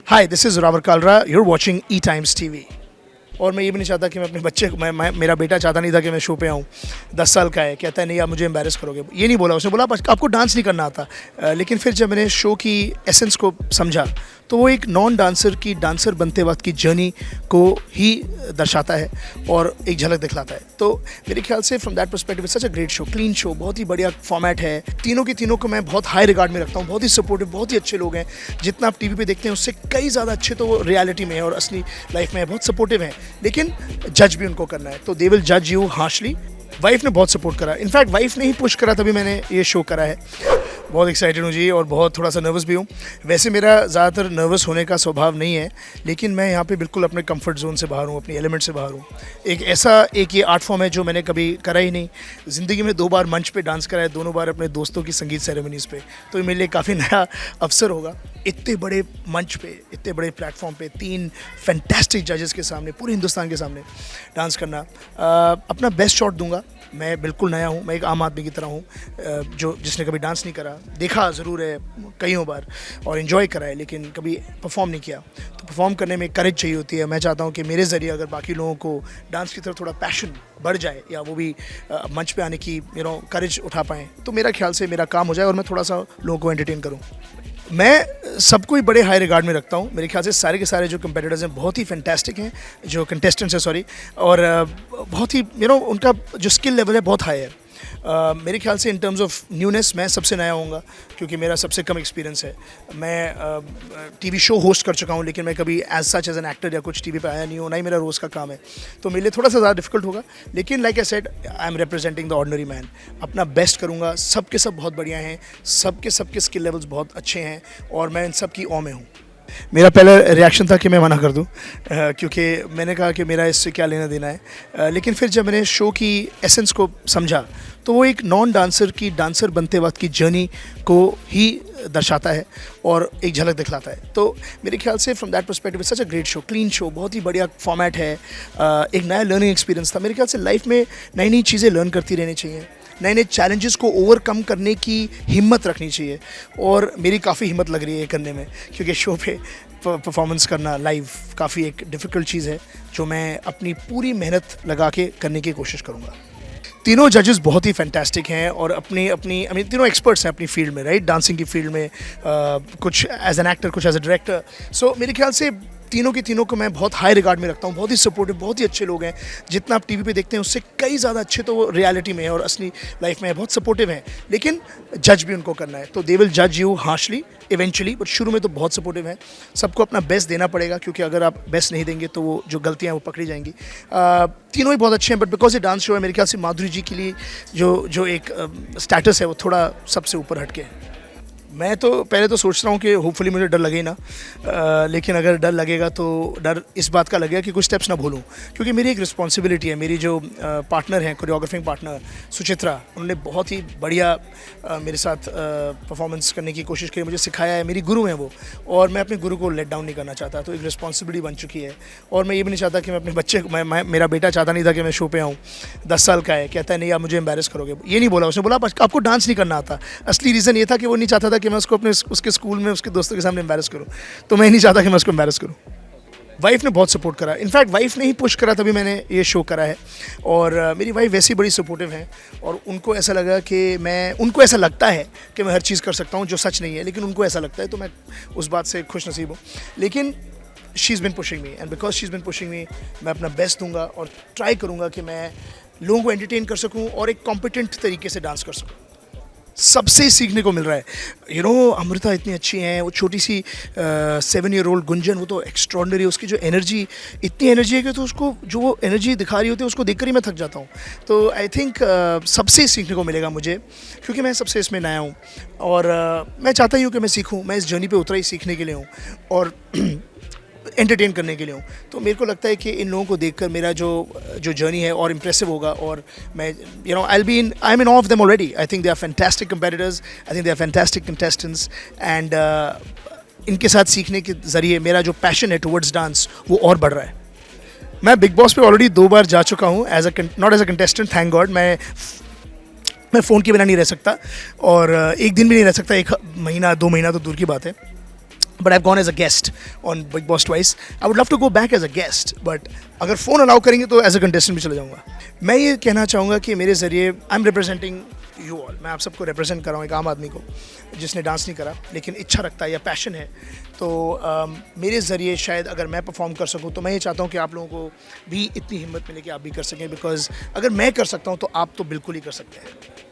Hi, this is Rawar Kalra, you're watching E Times TV। और मैं ये भी नहीं चाहता कि मैं अपने बच्चे को मेरा बेटा चाहता नहीं था कि मैं शो पे आऊँ। 10 साल का है, कहता है नहीं आप मुझे एम्बैरेस करोगे। ये नहीं बोला उसने, बोला आपको डांस नहीं करना आता। लेकिन फिर जब मैंने शो की एसेंस को समझा तो वो एक नॉन डांसर की डांसर बनते वक्त की जर्नी को ही दर्शाता है और एक झलक दिखलाता है। तो मेरे ख्याल से from that perspective such a great show, clean show, बहुत ही बढ़िया फॉर्मेट है। तीनों की तीनों को मैं बहुत हाई रिगार्ड में रखता हूँ, बहुत ही सपोर्टिव, बहुत ही अच्छे लोग हैं। जितना आप टीवी पे देखते हैं उससे कई ज़्यादा अच्छे तो वो रियलिटी में है और असली लाइफ में है, बहुत सपोर्टिव हैं। लेकिन जज भी उनको करना है, तो दे विल जज यू हार्शली। वाइफ ने बहुत सपोर्ट करा, इनफैक्ट वाइफ ने ही पुश करा तभी मैंने ये शो करा है। बहुत एक्साइटेड हूँ जी और बहुत थोड़ा सा नर्वस भी हूँ। वैसे मेरा ज़्यादातर नर्वस होने का स्वभाव नहीं है, लेकिन मैं यहाँ पे बिल्कुल अपने कंफर्ट जोन से बाहर हूँ, अपनी एलिमेंट से बाहर हूँ। एक ये आर्ट फॉर्म है जो मैंने कभी करा ही नहीं। ज़िंदगी में 2 बार मंच पे डांस करा है, दोनों बार अपने दोस्तों की संगीत सेरेमनीज़ पे। तो ये मेरे लिए काफ़ी नया अवसर होगा। इतने बड़े मंच पे, इतने बड़े प्लेटफॉर्म पे 3 फैंटास्टिक जजेस के सामने, पूरे हिंदुस्तान के सामने डांस करना, अपना बेस्ट शॉट दूंगा। मैं बिल्कुल नया हूँ, मैं एक आम आदमी की तरह हूँ जो जिसने कभी डांस नहीं करा। देखा ज़रूर है कईयों बार और इन्जॉय करा है, लेकिन कभी परफॉर्म नहीं किया। तो परफॉर्म करने में करेज चाहिए होती है। मैं चाहता हूँ कि मेरे ज़रिए अगर बाकी लोगों को डांस की तरफ थोड़ा पैशन बढ़ जाए या वो भी मंच पे आने की करेज उठा पाएँ, तो मेरा ख्याल से मेरा काम हो जाए और मैं थोड़ा सा लोगों को एंटरटेन करूँ। मैं सबको ही बड़े हाई रिगार्ड में रखता हूँ। मेरे ख्याल से सारे के सारे जो कंपेटिटर्स हैं बहुत ही फैंटास्टिक हैं, जो कंटेस्टेंट्स हैं सॉरी, और बहुत ही उनका जो स्किल लेवल है बहुत हाई है। मेरे ख्याल से इन टर्म्स ऑफ न्यूनेस मैं सबसे नया होऊंगा क्योंकि मेरा सबसे कम एक्सपीरियंस है। मैं टीवी शो होस्ट कर चुका हूँ, लेकिन मैं कभी as such as an actor या कुछ टीवी पे आया नहीं हूँ, ना ही मेरा रोज़ का काम है। तो मेरे लिए थोड़ा सा ज़्यादा डिफिकल्ट होगा, लेकिन like I said, I am representing the ordinary man. अपना बेस्ट करूँगा। सबके सब बहुत बढ़िया हैं, सबके स्किल लेवल्स बहुत अच्छे हैं और मैं इन सब की ऑ में हूँ। मेरा पहला रिएक्शन था कि मैं मना कर दूं, क्योंकि मैंने कहा कि मेरा इससे क्या लेना देना है। लेकिन फिर जब मैंने शो की एसेंस को समझा तो वो एक नॉन डांसर की डांसर बनते वक्त की जर्नी को ही दर्शाता है और एक झलक दिखलाता है। तो मेरे ख्याल से from that perspective such a great show, clean show, बहुत ही बढ़िया फॉर्मेट है। एक नया लर्निंग एक्सपीरियंस था। मेरे ख्याल से लाइफ में नई नई चीज़ें लर्न करती रहनी चाहिए, नए नए चैलेंजेस को ओवरकम करने की हिम्मत रखनी चाहिए और मेरी काफ़ी हिम्मत लग रही है करने में, क्योंकि शो पे परफॉर्मेंस करना लाइव काफ़ी एक डिफ़िकल्ट चीज़ है जो मैं अपनी पूरी मेहनत लगा के करने की कोशिश करूँगा। तीनों जजेस बहुत ही फैंटास्टिक हैं और अपनी तीनों एक्सपर्ट्स हैं अपनी फील्ड में, राइट, डांसिंग की फील्ड में, कुछ एज एन एक्टर, कुछ एज अ डायरेक्टर। सो मेरे ख्याल से तीनों की तीनों को मैं बहुत हाई रिगार्ड में रखता हूँ, बहुत ही सपोर्टिव, बहुत ही अच्छे लोग हैं। जितना आप टीवी पे देखते हैं उससे कई ज़्यादा अच्छे तो वो रियलिटी में है और असली लाइफ में है, बहुत सपोर्टिव हैं। लेकिन जज भी उनको करना है, तो दे विल जज यू हार्शली इवेंचुअली, बट शुरू में तो बहुत सपोर्टिव है। सबको अपना बेस्ट देना पड़ेगा, क्योंकि अगर आप बेस्ट नहीं देंगे तो वो जो गलतियाँ वो पकड़ी जाएंगी। तीनों ही बहुत अच्छे हैं, बट बिकॉज ये डांस शो है, मेरे ख्याल से माधुरी जी के लिए जो एक स्टेटस है वो थोड़ा सबसे ऊपर हटके है। मैं तो पहले तो सोच रहा हूँ कि होपफुली मुझे डर लगे ही ना, लेकिन अगर डर लगेगा तो डर इस बात का लगेगा कि कुछ स्टेप्स ना भूलूँ, क्योंकि मेरी एक रिस्पॉन्सिबिलिटी है। मेरी जो पार्टनर हैं, कोरियोग्राफिंग पार्टनर सुचित्रा, उन्होंने बहुत ही बढ़िया मेरे साथ परफॉर्मेंस करने की कोशिश की, मुझे सिखाया है, मेरी गुरु हैं वो, और मैं अपने गुरु को लेट डाउन नहीं करना चाहता। तो एक रिस्पॉन्सिबिलिटी बन चुकी है और मैं ये भी नहीं चाहता कि मैं अपने बच्चे को मेरा बेटा चाहता नहीं था कि मैं शो पे आऊँ। 10 साल का है, कहता है नहीं आप मुझे एम्बैरेस करोगे। ये नहीं बोला उसने, बोला आपको डांस नहीं करना आता। असली रीज़न ये था कि वो नहीं चाहता था कि मैं उसको अपने उसके स्कूल में उसके दोस्तों के सामने एम्बैरेस करूं, तो मैं नहीं चाहता कि मैं उसको एम्बैरेस करूं। वाइफ ने बहुत सपोर्ट करा, इनफैक्ट वाइफ ने ही पुश करा तभी मैंने ये शो करा है। और मेरी वाइफ वैसी बड़ी सपोर्टिव हैं और उनको ऐसा लगा कि उनको ऐसा लगता है कि मैं हर चीज़ कर सकता हूँ, जो सच नहीं है, लेकिन उनको ऐसा लगता है, तो मैं उस बात से खुश नसीब हूँ। लेकिन she is been pushing me, and because she is been pushing me, मैं अपना बेस्ट दूंगा और ट्राई करूँगा कि मैं लोगों को एंटरटेन कर सकूँ और एक कॉम्पिटेंट तरीके से डांस कर सकूँ। सबसे सीखने को मिल रहा है। अमृता इतनी अच्छी हैं, वो छोटी सी 7 ईयर ओल्ड गुंजन, वो तो एक्स्ट्रॉर्डनरी, उसकी जो एनर्जी, इतनी एनर्जी है कि तो उसको जो वो एनर्जी दिखा रही होती है उसको देखकर ही मैं थक जाता हूँ। तो आई थिंक सबसे सीखने को मिलेगा मुझे, क्योंकि मैं सबसे इसमें नया हूँ और मैं चाहता ही हूँ कि मैं सीखूँ। मैं इस जर्नी पे उतरा ही सीखने के लिए हूँ और एंटरटेन करने के लिए हूँ। तो मेरे को लगता है कि इन लोगों को देखकर मेरा जो जर्नी है और इम्प्रेसिव होगा और मैं I am in of them already. I think they are fantastic competitors, I think they are fantastic contestants, and इनके साथ सीखने के ज़रिए मेरा जो पैशन है टुवर्ड्स डांस वो और बढ़ रहा है। मैं बिग बॉस पे ऑलरेडी 2 बार जा चुका हूँ, not as a contestant, thank God. मैं फ़ोन के बिना नहीं रह सकता और एक दिन भी नहीं रह सकता, 1 महीना 2 महीना तो दूर की बात है। But I gone as a guest on Bigg Boss twice. I would love to go back as a guest, but अगर फ़ोन अलाउ करेंगे तो एज अ कंटेस्टेंट भी चले जाऊँगा. मैं ये कहना चाहूँगा कि मेरे ज़रिए I am representing you all. मैं आप सबको रिप्रेजेंट कर रहा हूँ, एक आम आदमी को जिसने डांस नहीं करा लेकिन इच्छा रखता है या पैशन है. तो मेरे ज़रिए शायद अगर मैं परफॉर्म कर सकूँ तो मैं ये चाहता हूँ कि आप लोगों को भी इतनी हिम्मत मिले कि आप भी कर सकें. बिकॉज अगर मैं कर सकता हूँ तो आप तो बिल्कुल ही कर सकते हैं.